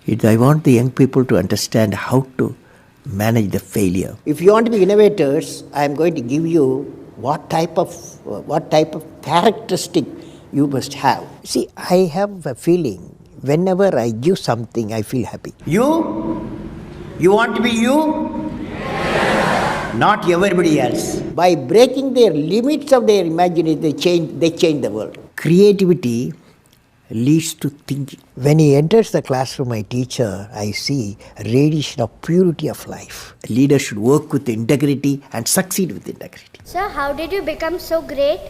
I want the young people to understand how to manage the failure. If you want to be innovators, I am going to give you what type of characteristic you must have. See, I have a feeling whenever I give something, I feel happy. You want to be you? Not everybody else. By breaking their limits of their imagination, they change the world. Creativity leads to thinking. When he enters the classroom, my teacher, I see a radiation of purity of life. A leader should work with integrity and succeed with integrity. Sir, how did you become so great?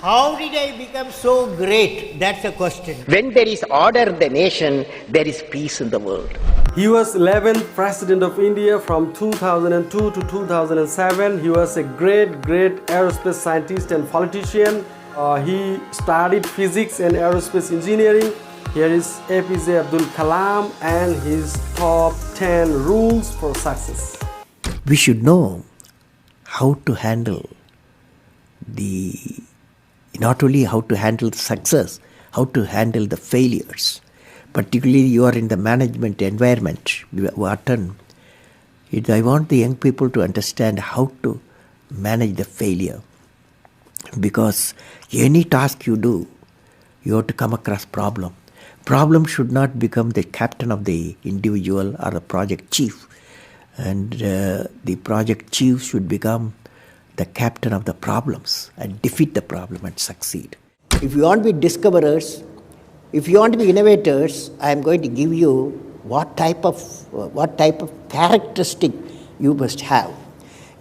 How did I become so great? That's the question. When there is order in the nation, there is peace in the world. He was 11th President of India from 2002 to 2007. He was a great aerospace scientist and politician. He studied physics and aerospace engineering. Here is A.P.J. Abdul Kalam and his top 10 rules for success. We should know how to handle not only how to handle success, how to handle the failures. Particularly you are in the management environment, Wharton. I want the young people to understand how to manage the failure. Because any task you do, you have to come across problem. Problem should not become the captain of the individual or a project chief. And the project chief should become the captain of the problems and defeat the problem and succeed. If you want to be discoverers, if you want to be innovators, I am going to give you what type of characteristic you must have.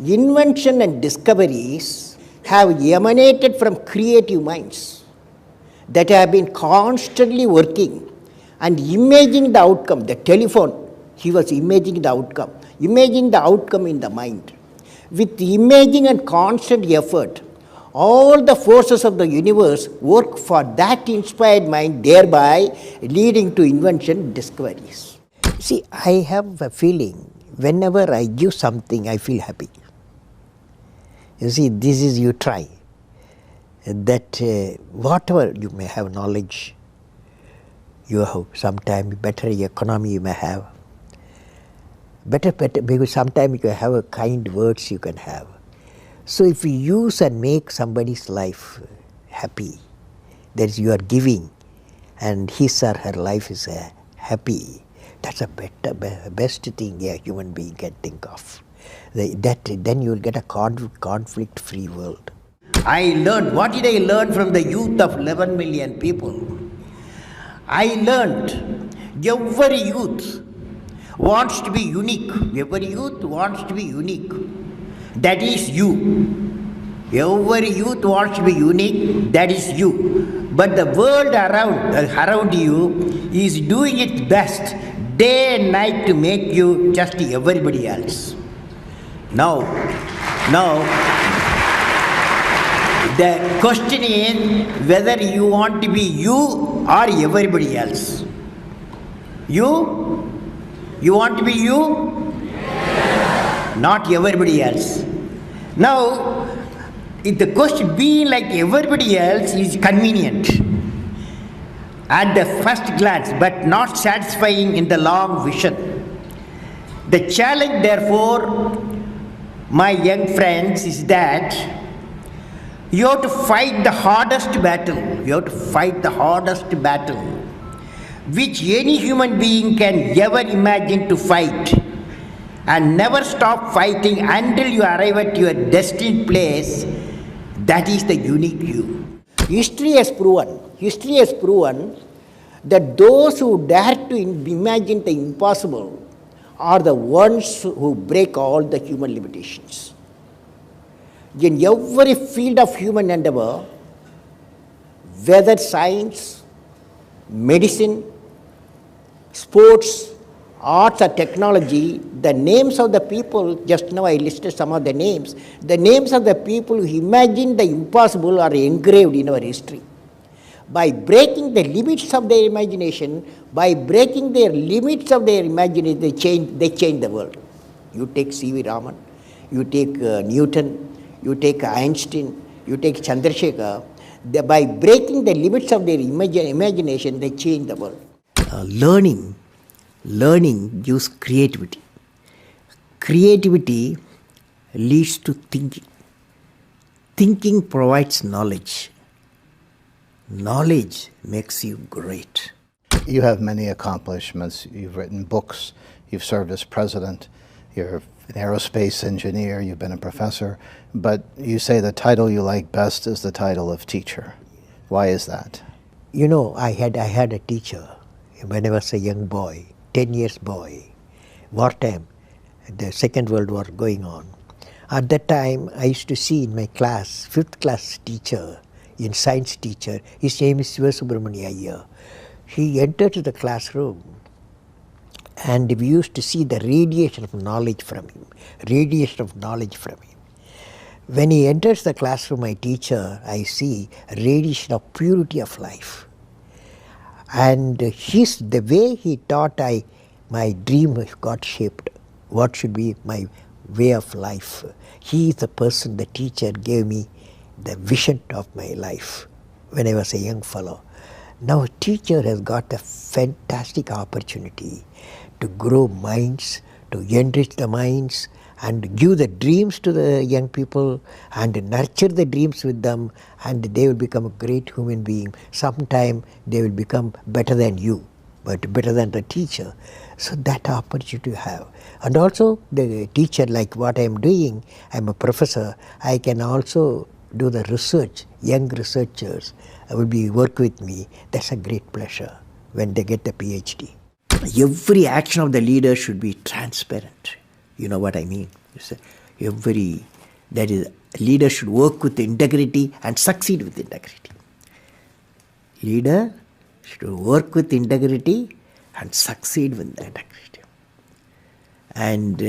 Invention and discoveries have emanated from creative minds that have been constantly working and imagining the outcome. The telephone, he was imagining the outcome in the mind. With imaging and constant effort, all the forces of the universe work for that inspired mind, thereby leading to invention and discoveries. See, I have a feeling whenever I give something, I feel happy. You see, this is you try. That whatever you may have knowledge, you have sometimes better economy you may have. Better, because sometimes you can have a kind words you can have. So if you use and make somebody's life happy, that is you are giving, and his or her life is happy, that's a best thing a human being can think of. Then you will get a conflict-free world. What did I learn from the youth of 11 million people? I learned every youth wants to be unique. Every youth wants to be unique. That is you. Every youth wants to be unique. That is you. But the world around you is doing its best day and night to make you just everybody else. Now, the question is whether you want to be you or everybody else. You want to be you? Not everybody else. Now, if the question being like everybody else is convenient at the first glance, but not satisfying in the long vision. The challenge, therefore, my young friends, is that you have to fight the hardest battle. You have to fight the hardest battle which any human being can ever imagine to fight, and never stop fighting until you arrive at your destined place. That is the unique you. History has proven that those who dare to imagine the impossible are the ones who break all the human limitations. In every field of human endeavor, whether science, medicine, sports, arts or technology, the names of the people, just now I listed some of the names of the people who imagined the impossible are engraved in our history. By breaking the limits of their imagination, they change the world. You take C.V. Raman, you take Newton, you take Einstein, you take Chandrasekhar. By breaking the limits of their imagination, they change the world. learning gives creativity. Creativity leads to thinking. Thinking provides knowledge. Knowledge makes you great. You have many accomplishments. You've written books. You've served as president. You're an aerospace engineer. You've been a professor. But you say the title you like best is the title of teacher. Why is that? You know, I had a teacher when I was a young boy, 10 years boy, wartime, the Second World War going on. At that time, I used to see in my class, 5th class teacher, in science teacher, his name is Subramania Iyer. He entered the classroom and we used to see the radiation of knowledge from him, When he enters the classroom, my teacher, I see radiation of purity of life. And the way he taught, my dream got shaped. What should be my way of life? He is the person, the teacher gave me the vision of my life when I was a young fellow. Now a teacher has got a fantastic opportunity to grow minds, to enrich the minds, and give the dreams to the young people and nurture the dreams with them, and they will become a great human being. Sometime they will become better than you, but better than the teacher. So that opportunity you have. And also the teacher, like what I am doing, I am a professor, I can also do the research. Young researchers will work with me. That's a great pleasure when they get the PhD. Every action of the leader should be transparent. You know what I mean? Leader should work with integrity and succeed with integrity. Leader should work with integrity and succeed with integrity. And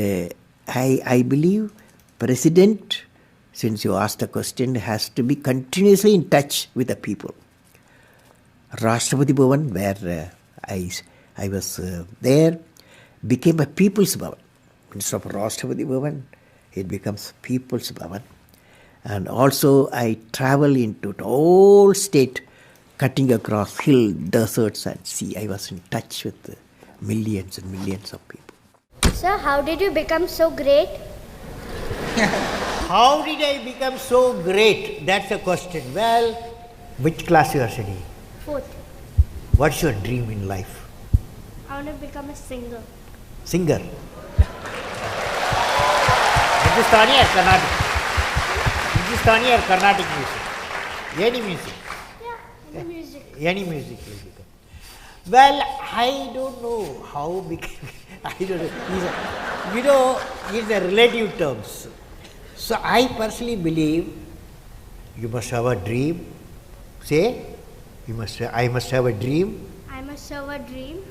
I believe President, since you asked the question, has to be continuously in touch with the people. Rashtrapati Bhavan, where I was there, became a People's Bhavan. Instead of Rashtrapati Bhavan, it becomes People's Bhavan. And also I travel into the whole state, cutting across hill, deserts and sea. I was in touch with millions and millions of people. Sir, how did you become so great? How did I become so great? That's the question. Well, which class you are studying? 4th. What's your dream in life? I want to become a singer. Singer. Hindustani or Carnatic? Hindustani or Carnatic music? Any music? Yeah, any music. Any music will become. Well, I don't know how became. I don't know. These are relative terms. So I personally believe you must have a dream. Say, I must have a dream. I must have a dream.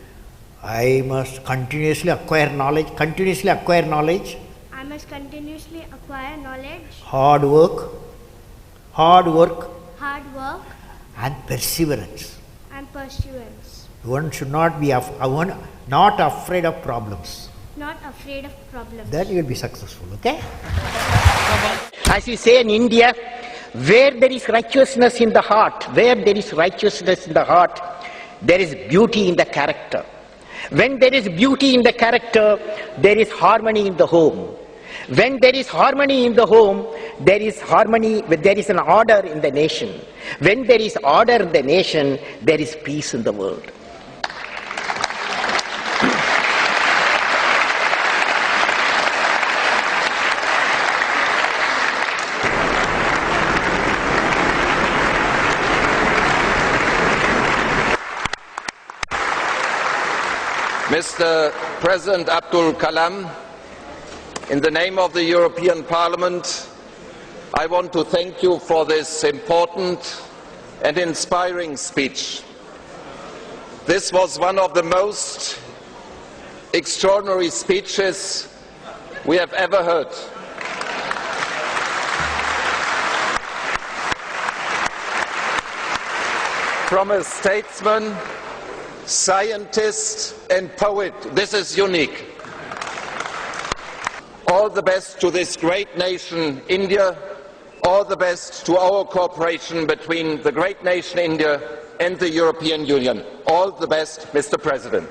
I must continuously acquire knowledge. I must continuously acquire knowledge. Hard work. Hard work. And perseverance. And pursuance. One should not be not afraid of problems. Not afraid of problems. Then you will be successful, okay? As we say in India, where there is righteousness in the heart, there is beauty in the character. When there is beauty in the character, there is harmony in the home. When there is harmony in the home, there is an order in the nation. When there is order in the nation, there is peace in the world. Mr. President Abdul Kalam, in the name of the European Parliament, I want to thank you for this important and inspiring speech. This was one of the most extraordinary speeches we have ever heard. From a statesman, scientist and poet, this is unique. All the best to this great nation, India. All the best to our cooperation between the great nation, India, and the European Union. All the best, Mr. President.